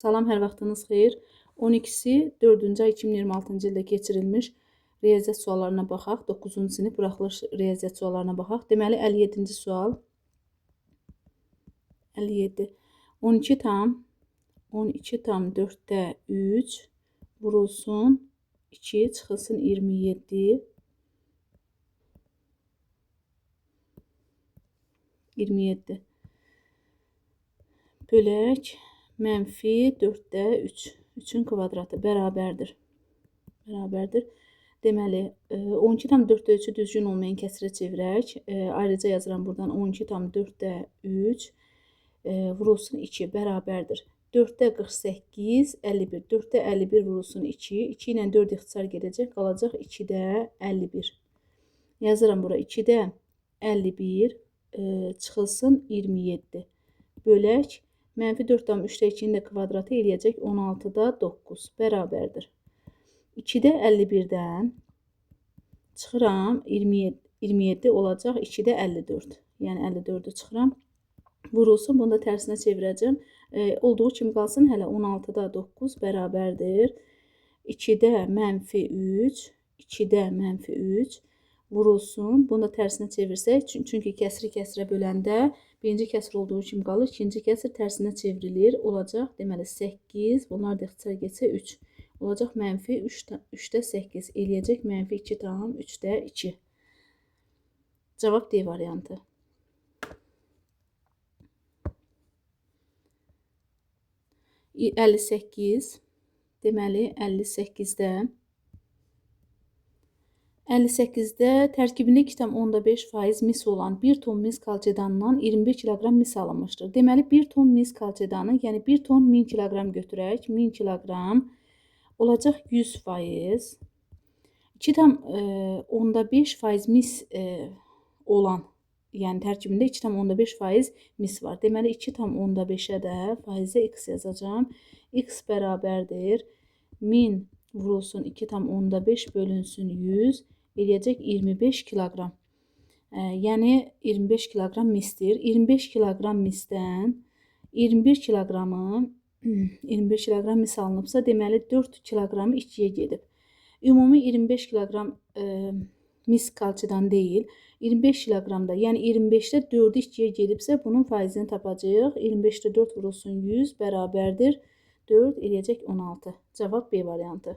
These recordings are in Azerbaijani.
Salam, hər vaxtınız xeyir. 12-si 4-cü ay 2026-cı ildə keçirilmiş riyaziyyat suallarına baxaq. 9-cu sinif buraxılış riyaziyyat suallarına baxaq. Deməli, 57-ci sual. 57. 12 tam 4-də 3 vurulsun 2 çıxılsın 27. 27. Bölək mənfi 4-də 3. 3-ün kvadratı bərabərdir. Deməli, 12 tam 4-də 3-ü düzgün olmayan kəsrə çevirək. Ayrıca yazıram buradan 12 tam 4-də 3 vurulsun 2 bərabərdir. 4-də 48, 51. 4-də 51 vurulsun 2. 2 ilə 4 ixtisar gedəcək. Qalacaq 2-də 51. Yazıram bura 2-də 51 çıxılsın 27. Bölək mənfi 4 tam 3-də 2-nin də kvadratı eləyəcək 16-da 9 bərabərdir. 2-də 51-dən çıxıram 27 olacaq 2-də 54. Yəni 54-ü çıxıram. Vurulsun, bunu da tərsinə çevirəcəm. Olduğu kimi qalsın, hələ 16-da 9 bərabərdir. 2-də mənfi 3, 2-də mənfi 3 vurulsun. Bunu da tərsinə çevirsək, çünki kəsri kəsrə böləndə birinci kəsr olduğu kimi qalır, ikinci kəsr tərsinə çevrilir. Olacaq, deməli 8, bunlar da ixtisar getsə 3. Olacaq mənfi 3-də 8, eləyəcək mənfi 2 tam 3-də 2. Cavab D variantı. 58, deməli 58-də tərkibində 2,5% mis olan 1 ton mis kalçedandan 21 kiloqram mis alınmışdır. Deməli 1 ton mis kalçedanı, yəni 1 ton 1000 kiloqram götürək. 1000 kiloqram olacaq 100%. 2,5% mis olan, yəni tərkibində 2,5% mis var. Deməli 2,5-ə də faizə x yazacağam. X bərabərdir 1000 vurulsun 2,5 bölünsün 100 eləyəcək 25 kiloqram. Yəni 25 kiloqram misdir. 25 kiloqram misdən 21 kiloqramı 21 kiloqram mis alınıbsa, deməli 4 kiloqramı işçiyə gedib. Ümumi 25 kiloqram mis kalçadan deyil, 25 kiloqramda, yəni 25-də 4 işçiyə gedibsə, bunun faizini tapacağıq. 25-də 4 vurulsun 100 bərabərdir 4 eləyəcək 16. Cavab B variantı.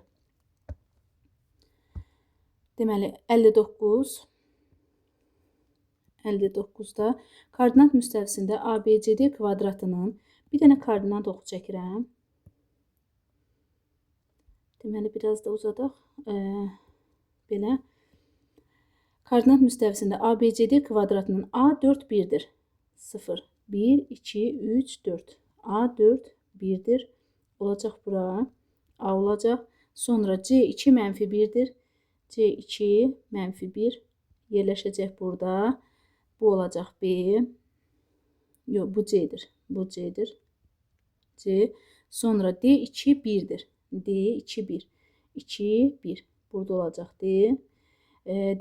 Deməli 59-da koordinat müstəvisində ABCD kvadratının bir dənə koordinat oxu çəkirəm. Deməli biraz da uzadaq. Belə. Koordinat müstəvisində ABCD kvadratının A4 1-dir. 0, 1, 2, 3, 4. A4 1-dir. Olacaq bura. A olacaq. Sonra C2 mənfi 1-dir. C2 mənfi 1 yerləşəcək burada. Bu olacaq B. Yox, bu C'dir. Bu C'dir. C. Sonra D2 1-dir. D2 1. 2, 1. Burada olacaq D.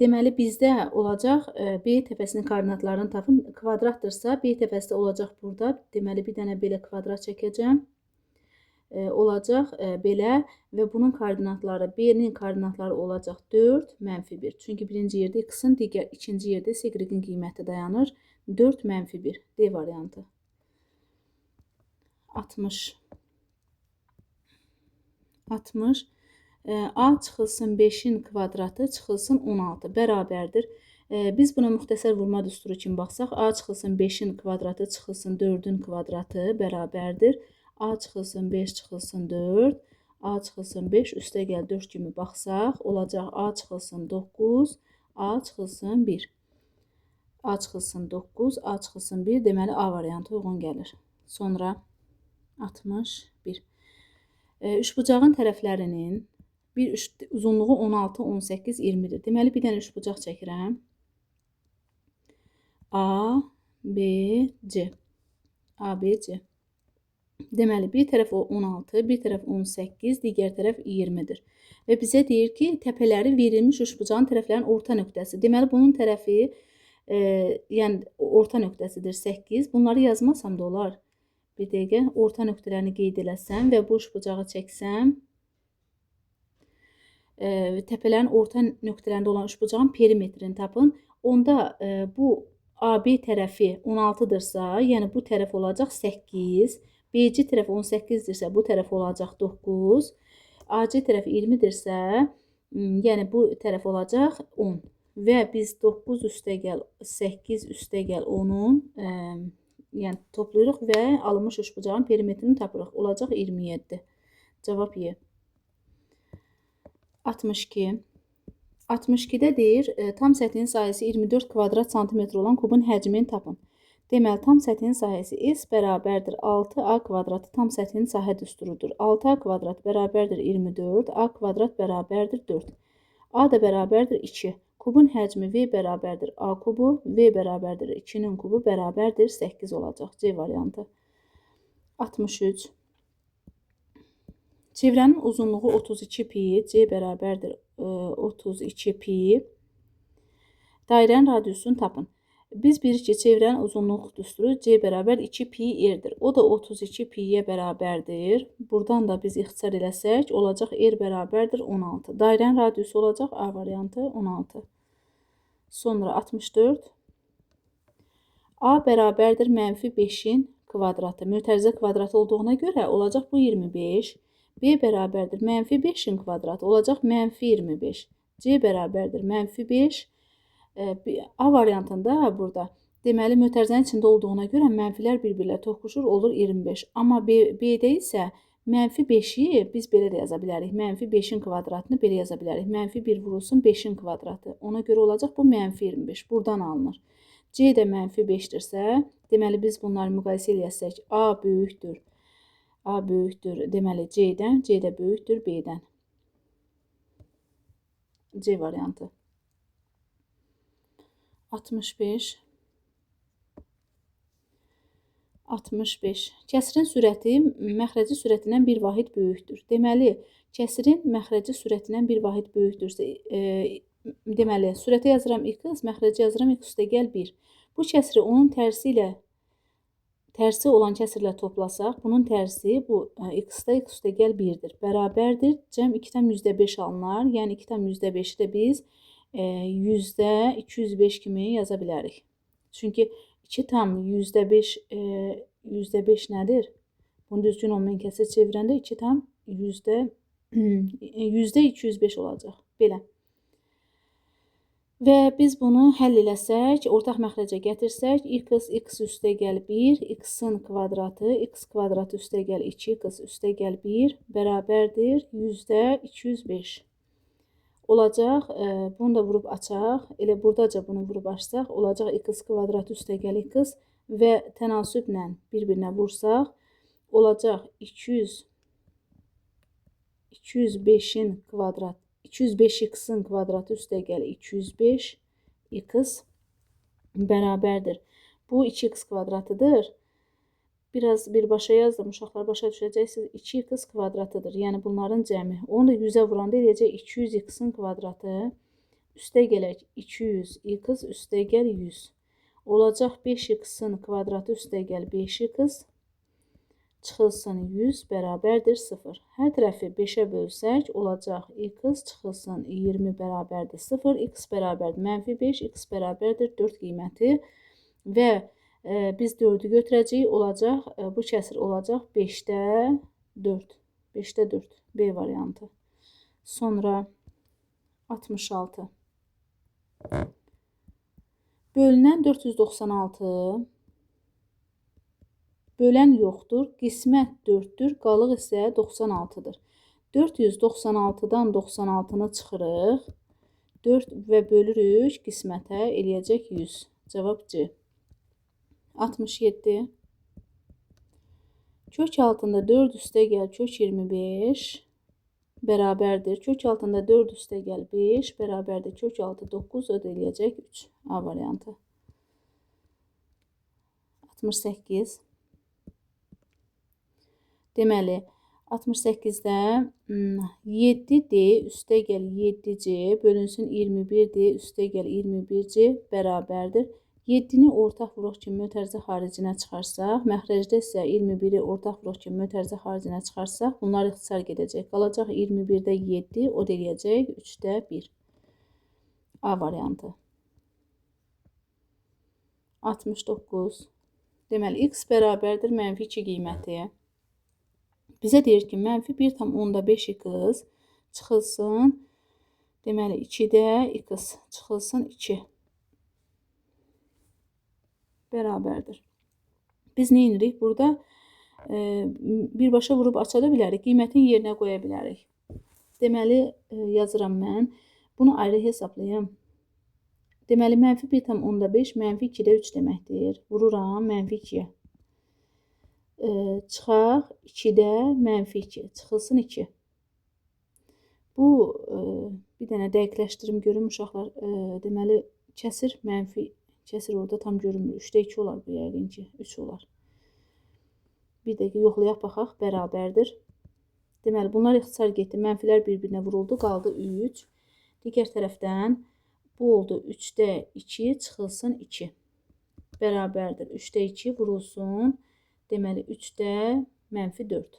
Deməli, bizdə olacaq B təpəsinin koordinatlarını tapın. Kvadrattırsa, B təpəsi də olacaq burada. Deməli, bir dənə belə kvadrat çəkəcəm. Olacaq belə və bunun koordinatları, B-nin koordinatları olacaq 4, mənfi 1. Çünki birinci yerdə x-in, ikinci yerdə y-in qiyməti dayanır. 4, mənfi 1. D variantı. 60. A çıxılsın 5-in kvadratı çıxılsın 16 bərabərdir. Biz buna müxtəsər vurma düsturu kimi baxsaq, A çıxılsın 5-in kvadratı çıxılsın 4-ün kvadratı bərabərdir. A çıxılsın 5 çıxılsın 4, A çıxılsın 5, üstə gəl 4 kimi baxsaq, olacaq A çıxılsın 9, A çıxılsın 1. A çıxılsın 9, A çıxılsın 1, deməli A variantı uyğun gəlir. Sonra 61. Üçbucağın tərəflərinin bir uzunluğu 16, 18, 20-dir. Deməli, bir dənə üçbucaq çəkirəm. A, B, C. A, B, C. Deməli, bir tərəf 16, bir tərəf 18, digər tərəf 20-dir. Və bizə deyir ki, təpələri verilmiş üçbucağın tərəflərinin orta nöqtəsi. Deməli, bunun tərəfi, yəni orta nöqtəsidir 8. Bunları yazmasam da olar. Bir dəqiqə orta nöqtələrini qeyd eləsəm və bu üçbucağı çəksəm, təpələrin orta nöqtələrində olan üçbucağın perimetrini tapın. Onda bu AB tərəfi 16-dırsa, yəni bu tərəf olacaq 8, BC tərəfi 18-dirsə, bu tərəf olacaq 9, AC tərəfi 20-dirsə, yəni bu tərəf olacaq 10 və biz 9 üstəgəl 8 üstəgəl 10-un yəni toplayırıq və alınmış üçbucağın perimetrini tapırıq. Olacaq 27. Cavab Y. 62. 62-də deyir, tam səthin sahəsi 24 kvadrat santimetr olan kubun həcmini tapın. Deməli, tam səthin sahəsi S bərabərdir 6A kvadratı tam səthin sahə düsturudur. 6A kvadrat bərabərdir 24, A kvadrat bərabərdir 4. A da bərabərdir 2. Kubun həcmi V bərabərdir A kubu, V bərabərdir 2-nin kubu bərabərdir 8 olacaq. C variantı. 63. Çevrənin uzunluğu 32 pi, C bərabərdir 32 pi. Dairənin radiusunu tapın. Biz bilirik ki, çevrənin uzunluq düsturu C bərabər 2 pi R-dir. O da 32 pi-yə bərabərdir. Buradan da biz ixtisar eləsək, olacaq R bərabərdir 16. Dairənin radiusu olacaq A variantı 16. Sonra 64. A bərabərdir -5-in kvadratı. Mötərizə kvadratı olduğuna görə olacaq bu 25. B bərabərdir -5-in kvadratı. Olacaq -25. C bərabərdir -5. A variantında burada deməli mötərizənin içində olduğuna görə mənfilər bir-birlə toqquşur, olur 25. Amma B-də isə -5-i biz belə də yaza bilərik. -5-in kvadratını belə yaza bilərik. -1 vurulsun 5-in kvadratı. Ona görə olacaq bu -25. Buradan alınır. C də -5-dirsə, deməli biz bunları müqayisə eləyəsək, A böyükdür deməli C-dən, C də böyükdür B-dən. C variantı. 65. 65. Kəsirin sürəti məxrəci sürətindən bir vahid böyükdür. Deməli, kəsirin məxrəci sürətindən bir vahid böyükdürsə, deməli, sürətə yazıram x, məxrəci yazıram x üstəgəl 1. Bu kəsiri onun tərsi olan kəsirlə toplasaq, bunun tərsi bu x-da x üstəgəl 1-dir. Bərabərdir, cəm 2/5 alınar. Yəni 2/5-i də biz %205 kimi yaza bilərik. Çünki 2/5 %5 nədir? Bunu düzgün olmayan kəsir çevirəndə 2/%205 olacaq. Belə. Və biz bunu həll eləsək, ortaq məxrəcə gətirsək, x üstəgəl 1, x-in kvadratı, x kvadratı üstəgəl 2x üstəgəl 1 bərabərdir %205. Olacaq, bunu da vurub açaq, elə buradaca bunu vurub açsaq, olacaq x kvadratı üstəgəl x və tənasüblə bir-birinə vursaq, olacaq 205-in kvadrat, 205x-in kvadratı üstəgəl 205 x bərabərdir. Bu 2x kvadratıdır. Biraz birbaşa yazdım, uşaqlar başa düşəcəksiniz. 2x kvadratıdır. Yəni bunların cəmi. Onu da 100-ə vuranda eləyəcək 200x-in kvadratı üstəgələk 200x üstəgəl 100. Olacaq 5x-in kvadratı üstəgəl 5x çıxılsın 100 bərabərdir 0. Hər tərəfi 5-ə bölsək, olacaq x çıxılsın 20 bərabərdir 0. X bərabərdir -5, x bərabərdir 4 qiyməti və biz 4-ü götürəcəyik, olacaq, bu kəsir olacaq 5-də 4. 5-də 4. B variantı. Sonra 66. Bölünən 496. Bölən yoxdur, qismət 4-dür, qalıq isə 96-dır. 496-dan 96-nı çıxırıq. 4 və bölürük qismətə, eləyəcək 100. Cavab C. 67. Kök altında 4 üstəgəl kök 25 bərabərdir. Kök altında 4 üstəgəl 5 bərabərdir. Kök altı 9 ödəyəcək 3. A variantı. 68. Deməli, 68-də 7D üstəgəl 7C bölünsün 21D üstəgəl 21C bərabərdir. 7-ni ortaq vuruq ki, mötərizə xaricinə çıxarsaq, məxrəcdə isə 21-i ortaq vuruq ki, mötərizə xaricinə çıxarsaq, bunlar ixtisar gedəcək. Qalacaq 21-də 7, o da eləyəcək 3-də 1. A variantı. 69. Deməli, x bərabərdir mənfi 2 qiyməti. Bizə deyir ki, mənfi 1,5x çıxılsın. Deməli, 2-də x çıxılsın 2. Bərabərdir. Biz nə edirik? Burada birbaşa vurub aça da bilərik. Qiymətin yerinə qoya bilərik. Deməli, yazıram mən. Bunu ayrı hesablayım. Deməli, mənfi 1,5 mənfi 2-də 3 deməkdir. Vururam mənfi 2-yə. Çıxaq 2-də mənfi 2. Çıxılsın 2. Bu, bir dənə dəqiqləşdirim görüm uşaqlar. Deməli, kəsir mənfi. Kəsir orada tam görünmür. 3-də 2 olar bu yəqin ki. 3 olar. Bir dəqiqə yoxlayaq, baxaq. Bərabərdir. Deməli, bunlar ixtisar getdi. Mənfilər bir-birinə vuruldu. Qaldı 3. Digər tərəfdən bu oldu 3-də 2 çıxılsın 2. Bərabərdir. 3-də 2 vurulsun. Deməli, 3-də mənfi 4.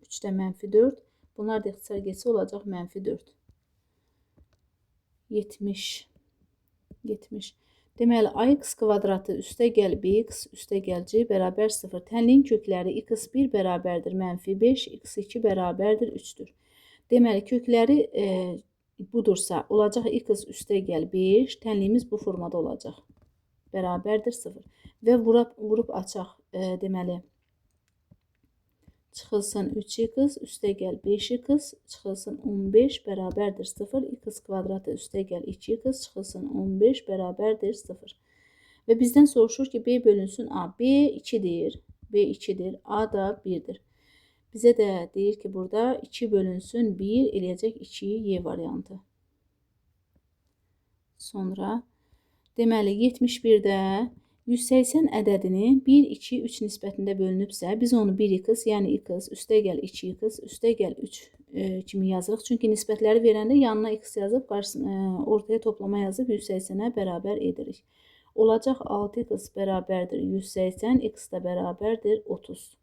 3-də mənfi 4. Bunlar da ixtisar getsə olacaq mənfi 4. 70. Deməli, ax kvadratı üstəgəl bx üstəgəl c bərabər 0. Tənliyin kökləri x1 bərabərdir mənfi 5, x2 bərabərdir 3-dür. Deməli, kökləri budursa, olacaq x üstəgəl 5, tənliyimiz bu formada olacaq. Bərabərdir 0. Və vurub açaq, deməli, çıxılsın 3x üstəgəl 5x çıxılsın 15 bərabərdir 0. X kvadratı üstəgəl 2x çıxılsın 15 bərabərdir 0. Və bizdən soruşur ki, b bölünsün a. b 2-dir. b 2-dir. a da 1-dir. Bizə də deyir ki, burada 2 bölünsün 1 eləyəcək 2y variantı. Sonra, deməli, 71-də 180 ədədini 1, 2, 3 nisbətində bölünübsə, biz onu 1x, yəni x, üstəgəl 2x, üstəgəl 3 kimi yazırıq. Çünki nisbətləri verəndə yanına x yazıb, ortaya toplama yazıb 180-ə bərabər edirik. Olacaq 6x bərabərdir 180, x da bərabərdir 30.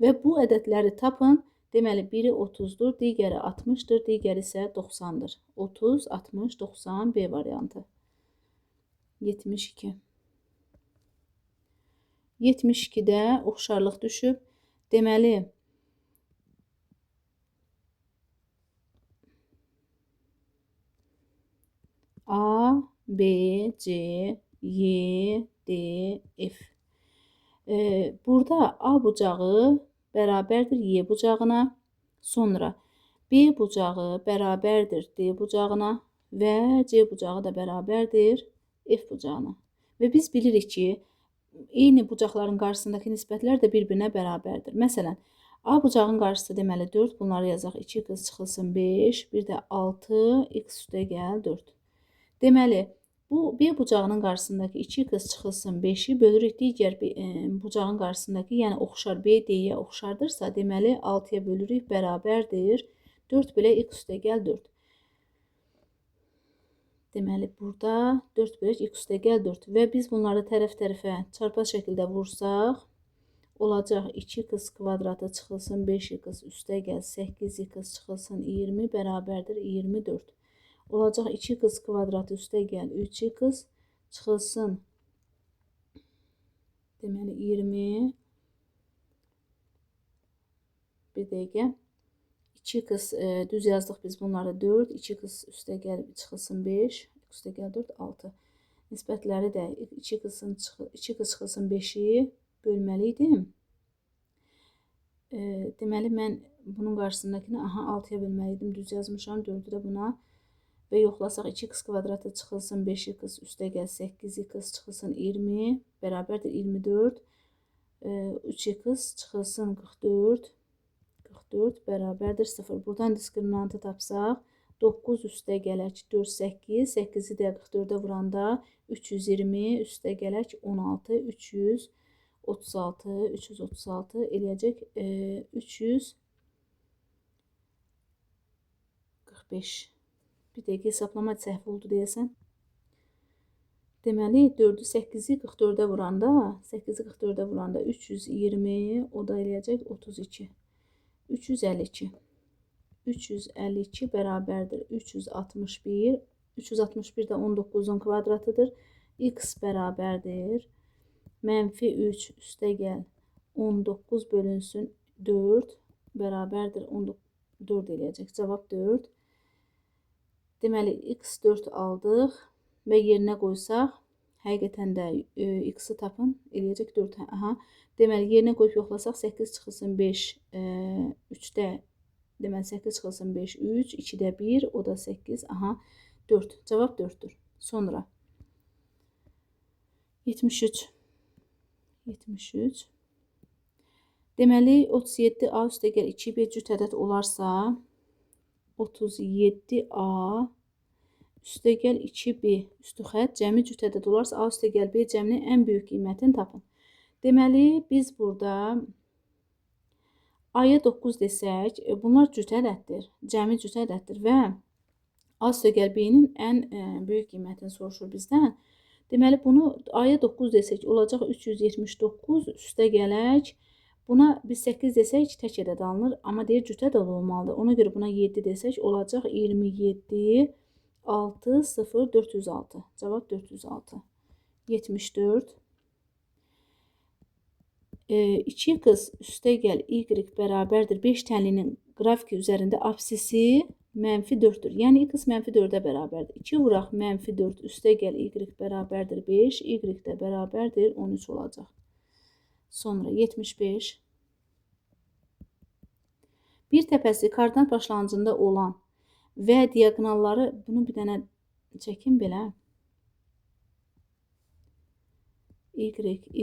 Və bu ədədləri tapın. Deməli, biri 30-dur, digəri 60-dır, digəri isə 90-dır. 30, 60, 90 B variantı. 72. 72-də oxşarlıq düşüb. Deməli, A, B, C, Y, D, F. Burada A bucağı bərabərdir Y bucağına. Sonra B bucağı bərabərdir D bucağına və C bucağı da bərabərdir F bucağına. Və biz bilirik ki, eyni bucaqların qarşısındakı nisbətlər də bir-birinə bərabərdir. Məsələn, A bucağın qarşısı deməli 4, bunları yazaq 2x çıxılsın 5, bir də 6, x üstəgəl 4. Deməli, bu B bucağının qarşısındakı 2x çıxılsın 5-i bölürük digər bucağın qarşısındakı, yəni oxşar B, D-yə oxşardırsa, deməli 6-ya bölürük, bərabərdir 4 belə x üstəgəl 4. Deməli, burada 4 bölək x üstəgəl 4 və biz bunları tərəf-tərəfə çarpaz şəkildə vursaq, olacaq 2x kvadratı çıxılsın 5x üstəgəl 8x çıxılsın 20 bərabərdir 24. Olacaq 2x kvadratı üstəgəl 3x çıxılsın deməli 20. Bir dəqiqə. 2x düz yazdıq biz bunları 4, 2x üstəgəl çıxılsın 5, üstəgəl 4, 6. Nisbətləri də 2x çıxılsın 5-i bölməli idim. Deməli, mən bunun qarşısındakini 6-ya bölməli idim, düz yazmışam, 4-ü də buna. Və yoxlasaq 2x kvadratı çıxılsın 5x üstəgəl 8x çıxılsın 20, bərabərdir 24. 3x çıxılsın 44. 44 bərabərdir 0. Buradan diskriminantı tapsaq, 9 üstəgələk 4, 8, 8-i də 44-ə vuranda 320 üstəgələk 16, 336, 336 eləyəcək 345. Bir dəqiqə hesablama səhv oldu deyəsən. Deməli 4-ü 8-i 44-ə vuranda, 8-i 44-ə vuranda 320, o da eləyəcək 32. 352. 352 bərabərdir 361. 361 də 19-un kvadratıdır. X bərabərdir. -3 üstəgəl 19 bölünsün 4 bərabərdir 4 eləyəcək. Cavab 4. Deməli x 4 aldıq və yerinə qoysaq, həqiqətən də x-i tapın, eləyəcək 4. Aha. Deməli yerinə qoyub yoxlasaq 8 çıxılsın 5, 3-də deməli 8 çıxılsın 5, 3, 2-də 1, o da 8, aha 4. Cavab 4-dür. Sonra 73. 73. Deməli 37A üstəgəl 2B cüt ədəd olarsa 37A üstəgəl 2B üstü xətt cəmi cüt ədəd olarsa A üstəgəl B cəminin ən böyük qiymətini tapın. Deməli biz burada A-ya 9 desək, bunlar cüt ədəddir, cəmi cüt ədəddir və A üstəgəl B-nin ən böyük qiymətini soruşur bizdən. Deməli bunu A-ya 9 desək olacaq 379 üstəgələk. Buna biz 8 desək tək ədəd alınır, amma deyir cüt ədəd olmalıdır. Ona görə buna 7 desək olacaq 27, 6, 0, 406. Cavab 406. 74. 2x üstəgəl y bərabərdir 5 tənlinin qrafiki üzərində absisi -4-dür. Yəni x -4-ə bərabərdir. 2 vuraq -4 üstəgəl y bərabərdir 5, y də bərabərdir 13 olacaq. Sonra 75. Bir təpəsi koordinat başlanğıcında olan və diaqonalları, bunu bir dənə çəkin belə. Y,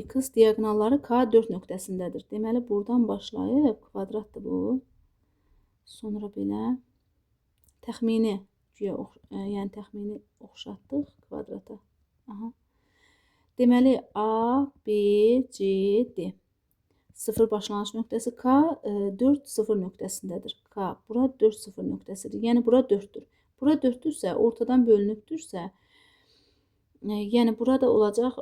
x diaqonalları K4 nöqtəsindədir. Deməli buradan başlayıb kvadratdır bu. Sonra belə təxmini, yəni təxmini oxşatdıq kvadrata. Aha. Deməli A, B, C, D. 0 başlanğıc nöqtəsi K 4, 0 nöqtəsindədir. K, bura 4, 0 nöqtəsidir. Yəni bura 4-dür. Bura 4-dürsə, ortadan bölünübdürsə, yəni burada olacaq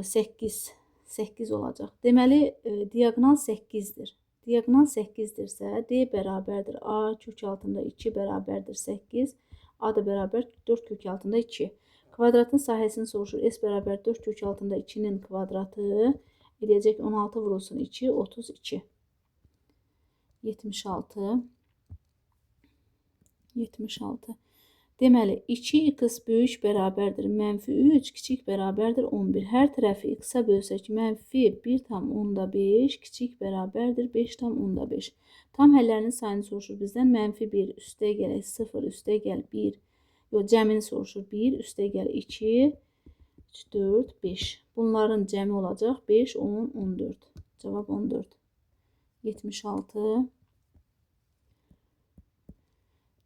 8, 8 olacaq. Deməli diaqonal 8-dir. Diaqonal 8-dirsə, D bərabərdir A kök altında 2 bərabərdir 8, A da bərabər 4 kök altında 2. Kvadratın sahəsini soruşur. S bərabər 4 kök altında 2-nin kvadratı eləyəcək 16 vurulsun 2, 32. 76. 76. Deməli 2x böyük bərabərdir -3, kiçik bərabərdir 11. Hər tərəfi x-a bölsək -1/5, kiçik bərabərdir 5/5. Tam həllərinin sayını soruşur bizdən. -1 üstəgəl 0 üstəgəl 1. Yox, cəmini soruşur. 1 üstəgəl 2, 3, 4, 5. Bunların cəmi olacaq 5, 10, 14. Cavab 14. 76.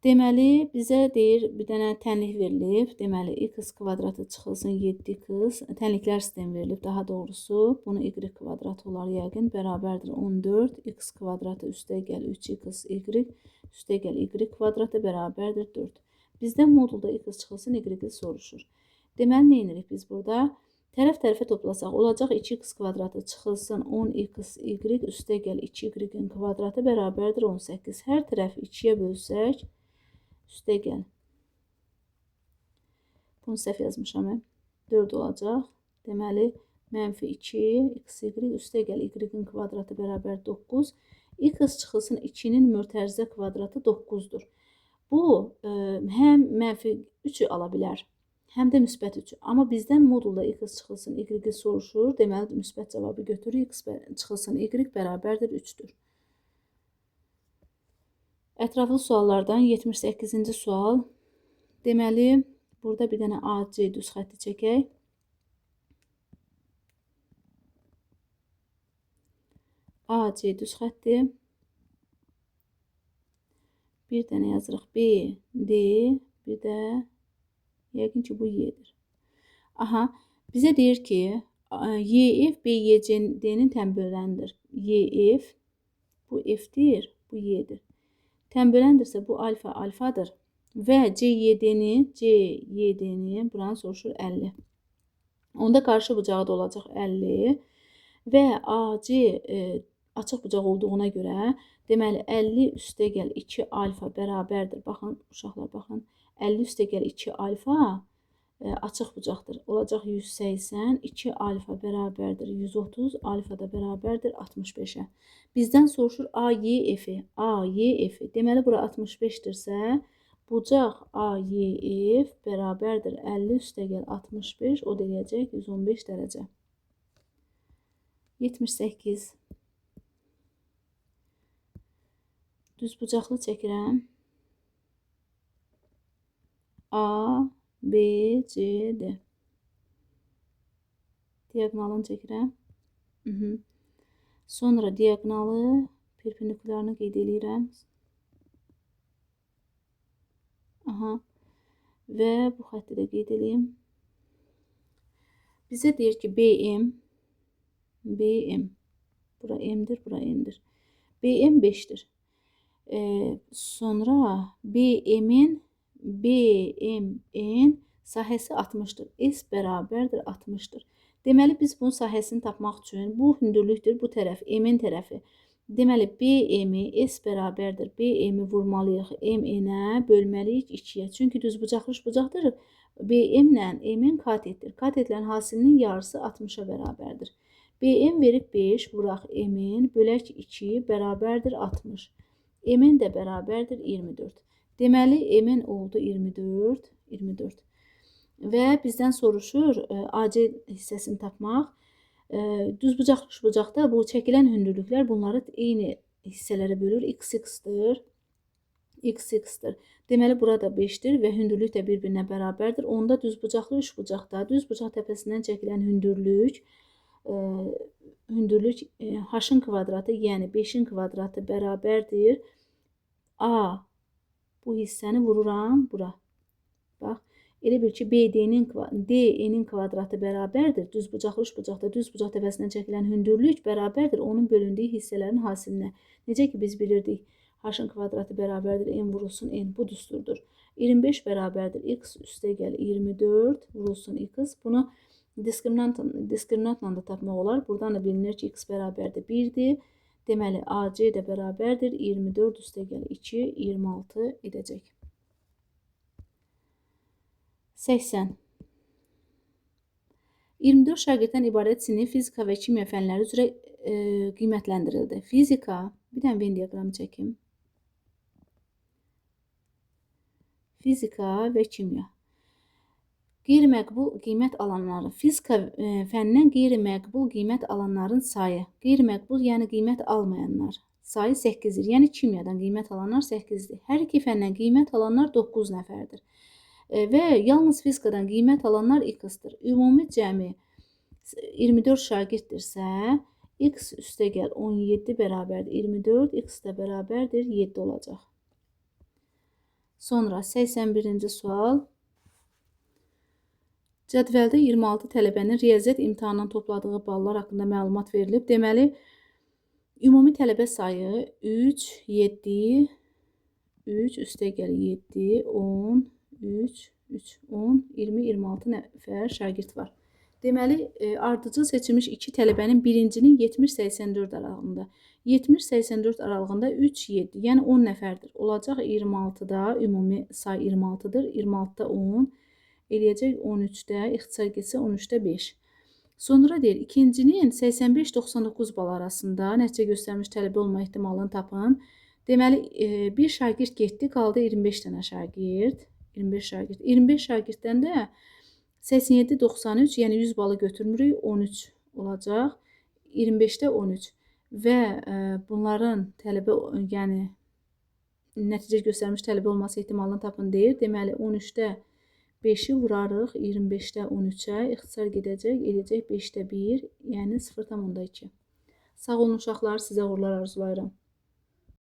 Deməli, bizə deyir, bir dənə tənlik verilib. Deməli, x kvadratı çıxılsın 7x. Tənliklər sistemi verilib, daha doğrusu. Bunu y kvadratı olar yəqin. Bərabərdir 14. X kvadratı üstəgəl 3x y üstəgəl y kvadratı bərabərdir 4. Bizdən modulda x çıxılsın y soruşur. Deməli, nə edirik biz burada? Tərəf-tərəfə toplasaq, olacaq 2x kvadratı çıxılsın 10x y üstəgəl 2y-in kvadratı bərabərdir 18. Hər tərəfi 2-yə bölsək, üstəgəl. Bunu səhv yazmışam. 4 olacaq. Deməli, -2 x y üstəgəl y-in kvadratı bərabər 9. X çıxılsın 2-nin mötərizə kvadratı 9-dur. Bu, həm -3-ü ala bilər, həm də müsbət 3. Amma bizdən modulda x çıxılsın y soruşur. Deməli, müsbət cavabı götürür. X çıxılsın y bərabərdir 3-dür. Ətraflı suallardan 78-ci sual. Deməli, burada bir dənə AC düz xətti çəkək. AC düz xətti. Bir dənə yazırıq B, D, bir də yəqin ki, bu Y-dir. Aha, bizə deyir ki, YF BYCD-nin tənböləndir. YF, bu F-dir, bu Y-dir. Tənböləndirsə bu alfa alfadır və CYD-ni buranı soruşur 50. Onda qarşı bucağı da olacaq 50 və AC açıq bucaq olduğuna görə, deməli 50 üstəgəl 2 alfa bərabərdir. Baxın, uşaqlar baxın. 50 üstəgəl 2 alfa açıq bucaqdır. Olacaq 180, 2 alfa bərabərdir 130, alfa da bərabərdir 65-ə. Bizdən soruşur AYF-i. AYF-i. Deməli, bura 65-dirsə, bucaq AYF bərabərdir 50 üstəgəl 65, o deyəcək 115 dərəcə. 78. Düz bucaqlı çəkirəm. A, B, C, D. Diagonalını çəkirəm. Sonra diagonalı perpendikularını qeyd edirəm. Və bu xətti də qeyd edeyim. Bizə deyir ki, BM, bura M-dir, bura N-dir. BM 5-dir. Sonra BM-in sahəsi 60-dır. S bərabərdir 60-dır. Deməli, biz bunun sahəsini tapmaq üçün bu hündürlükdür, bu tərəf, M-in tərəfi. Deməli, BM-i S bərabərdir. BM-i vurmalıyıq M-ə, bölməliyik 2-yə. Çünki düzbucaqlı bucaqdır. BM-lə M-in katetdir. Katetlərin hasilinin yarısı 60-a bərabərdir. BM verib 5, vuraq M-in, bölək 2, bərabərdir 60. M-in də bərabərdir 24. Deməli, M-in oldu 24. Və bizdən soruşur AC hissəsini tapmaq. Düzbucaqlı bucaqda bu çəkilən hündürlüklər bunları eyni hissələrə bölür. X-dir. Deməli, burada 5-dir və hündürlük də bir-birinə bərabərdir. Onda düzbucaqlı üçbucaqda düzbucaq təpəsindən çəkilən hündürlük h-ın kvadratı, yəni 5-in kvadratı bərabərdir. A, bu hissəni vururam bura. Bax, elə bil ki, D-nin kvadratı bərabərdir. Düzbucaqlı üçbucaqda düzbucaq təpəsindən çəkilən hündürlük bərabərdir onun bölündüyü hissələrin hasilinə. Necə ki, biz bilirdik, h-ın kvadratı bərabərdir, n vurulsun n, bu düsturdur. 25 bərabərdir x üstəgəl 24 vurulsun x. Bunu diskriminantla da tapmaq olar. Buradan da bilinir ki, x bərabərdir 1-dir. Deməli, AC də bərabərdir 24 üstəgəl 2, 26 edəcək. 80. 24 şagirddən ibarət sinif fizika və kimya fənləri üzrə qiymətləndirildi. Fizika, bir dənə Venn diaqramı çəkim. Fizika və kimya. Qeyri-məqbul qiymət alanları. Fizika fənnindən qeyri-məqbul qiymət alanların sayı. Qeyri-məqbul, yəni qiymət almayanlar. Sayı 8-dir. Yəni kimyadan qiymət alanlar 8-dir. Hər iki fəndən qiymət alanlar 9 nəfərdir. Və yalnız fizikadan qiymət alanlar x-dir. Ümumi cəmi 24 şagirddirsə, x üstəgəl 17 bərabərdir 24, x də bərabərdir 7 olacaq. Sonra 81-ci sual. Cədvəldə 26 tələbənin riyaziyyat imtahanından topladığı ballar haqqında məlumat verilib. Deməli, ümumi tələbə sayı 3, 7, 3 üstəgəl 7, 10, 3, 10, 20, 26 nəfər şagird var. Deməli, ardıcıl seçilmiş 2 tələbənin birincinin 70-84 aralığında. 70-84 aralığında 3, 7, yəni 10 nəfərdir. Olacaq 26-da, ümumi say 26-dır. 26-da 10. Eləyəcək 13-də, ixtisar getsə 13-də 5. Sonra deyir, ikincinin 85-99 bal arasında nəticə göstərmiş tələbə olma ehtimalını tapın. Deməli, bir şagird getdi, qaldı 25 dənə şagird. 25 şagirddən də 87-93, yəni 100 balı götürmürük, 13 olacaq. 25-də 13 və bunların tələbə, yəni nəticə göstərmiş tələbə olması ehtimalını tapın deyir. Deməli, 13-də 5-i vurarıq 25-də 13-ə, ixtisar gedəcək, eləyəcək 5-də 1, yəni 0,2. Sağ olun uşaqlar, sizə uğurlar arzulayıram.